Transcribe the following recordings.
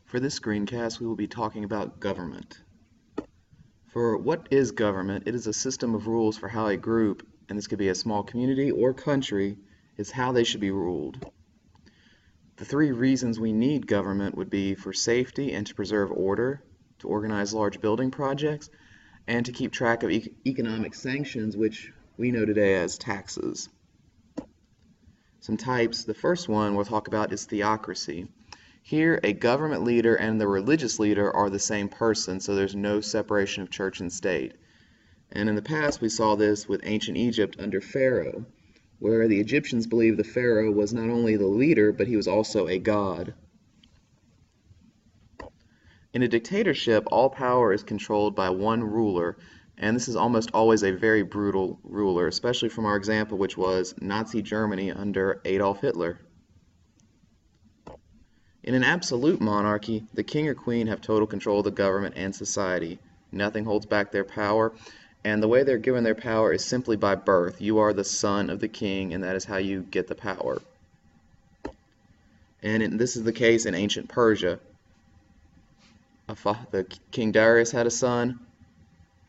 For this screencast, we will be talking about government. For what is government? It is a system of rules for how a group, and this could be a small community or country, is how they should be ruled. The three reasons we need government would be for safety and to preserve order, to organize large building projects, and to keep track of economic sanctions, which we know today as taxes. Some types. The first one we'll talk about is theocracy. Here, a government leader and the religious leader are the same person, so there's no separation of church and state. And in the past, we saw this with ancient Egypt under Pharaoh, where the Egyptians believed the Pharaoh was not only the leader, but he was also a god. In a dictatorship, all power is controlled by one ruler, and this is almost always a very brutal ruler, especially from our example, which was Nazi Germany under Adolf Hitler. In an absolute monarchy, the king or queen have total control of the government and society. Nothing holds back their power, and the way they're given their power is simply by birth. You are the son of the king, and that is how you get the power. And this is the case in ancient Persia. The King Darius had a son.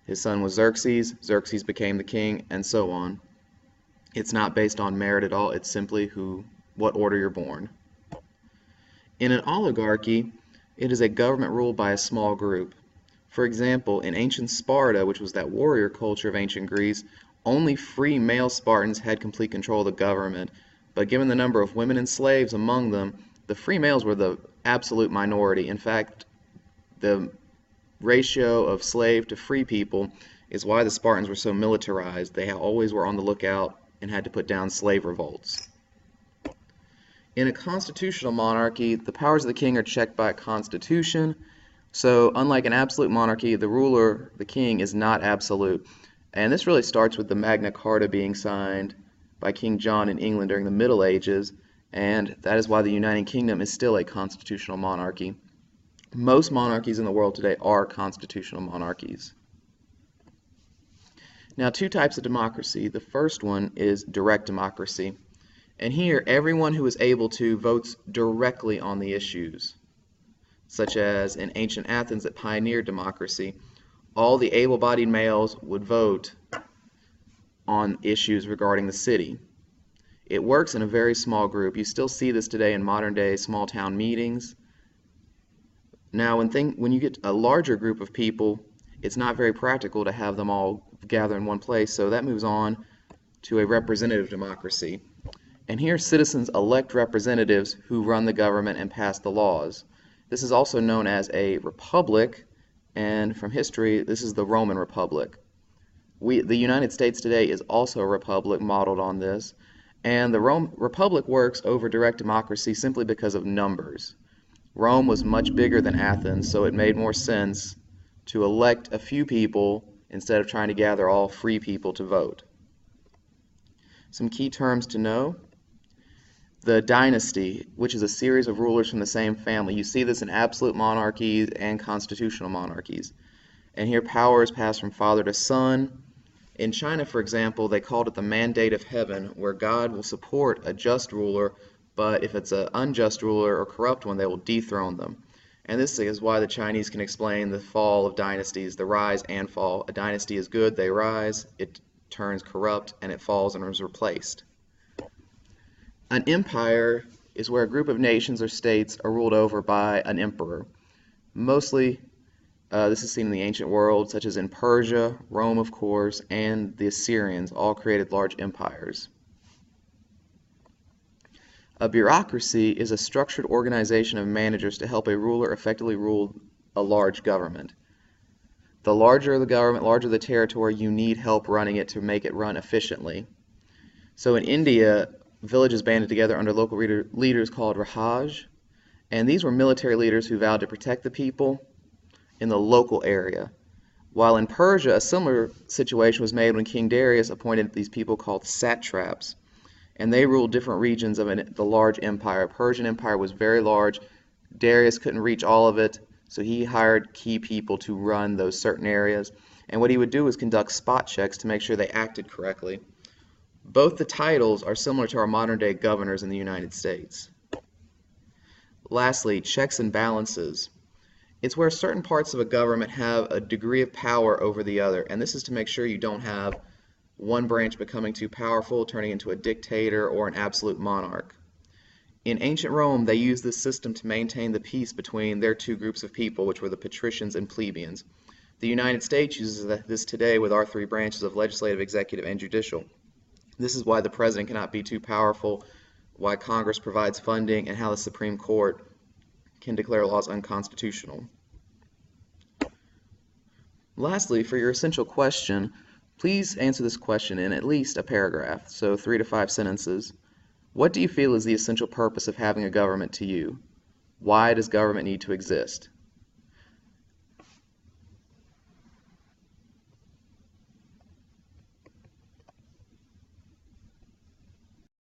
His son was Xerxes. Xerxes became the king, and so on. It's not based on merit at all. It's simply what order you're born. In an oligarchy, it is a government ruled by a small group. For example, in ancient Sparta, which was that warrior culture of ancient Greece, only free male Spartans had complete control of the government. But given the number of women and slaves among them, the free males were the absolute minority. In fact, the ratio of slave to free people is why the Spartans were so militarized. They always were on the lookout and had to put down slave revolts. In a constitutional monarchy, the powers of the king are checked by a constitution. So unlike an absolute monarchy, the ruler, the king, is not absolute. And this really starts with the Magna Carta being signed by King John in England during the Middle Ages, and that is why the United Kingdom is still a constitutional monarchy. Most monarchies in the world today are constitutional monarchies. Now, two types of democracy. The first one is direct democracy. And here, everyone who is able to votes directly on the issues, such as in ancient Athens that pioneered democracy. All the able-bodied males would vote on issues regarding the city. It works in a very small group. You still see this today in modern-day small-town meetings. Now, when you get a larger group of people, it's not very practical to have them all gather in one place, so that moves on to a representative democracy. And here, citizens elect representatives who run the government and pass the laws. This is also known as a republic, and from history, this is the Roman Republic. The United States today is also a republic modeled on this, and the Republic works over direct democracy simply because of numbers. Rome was much bigger than Athens, so it made more sense to elect a few people instead of trying to gather all free people to vote. Some key terms to know. The dynasty, which is a series of rulers from the same family. You see this in absolute monarchies and constitutional monarchies. And here power is passed from father to son. In China, for example, they called it the mandate of heaven, where God will support a just ruler, but if it's an unjust ruler or corrupt one, they will dethrone them. And this is why the Chinese can explain the fall of dynasties, the rise and fall. A dynasty is good, they rise, it turns corrupt, and it falls and is replaced. An empire is where a group of nations or states are ruled over by an emperor. Mostly, this is seen in the ancient world, such as in Persia, Rome, of course, and the Assyrians, all created large empires. A bureaucracy is a structured organization of managers to help a ruler effectively rule a large government. The larger the government, larger the territory, you need help running it to make it run efficiently. So in India, villages banded together under local leaders called Rahaj, and these were military leaders who vowed to protect the people in the local area. While in Persia, a similar situation was made when King Darius appointed these people called satraps, and they ruled different regions of the large empire. The Persian Empire was very large. Darius couldn't reach all of it, so he hired key people to run those certain areas. And what he would do was conduct spot checks to make sure they acted correctly. Both the titles are similar to our modern-day governors in the United States. Lastly, checks and balances. It's where certain parts of a government have a degree of power over the other, and this is to make sure you don't have one branch becoming too powerful, turning into a dictator or an absolute monarch. In ancient Rome, they used this system to maintain the peace between their two groups of people, which were the patricians and plebeians. The United States uses this today with our three branches of legislative, executive, and judicial. This is why the president cannot be too powerful, why Congress provides funding, and how the Supreme Court can declare laws unconstitutional. Lastly, for your essential question, please answer this question in at least a paragraph, so 3 to 5 sentences. What do you feel is the essential purpose of having a government to you? Why does government need to exist?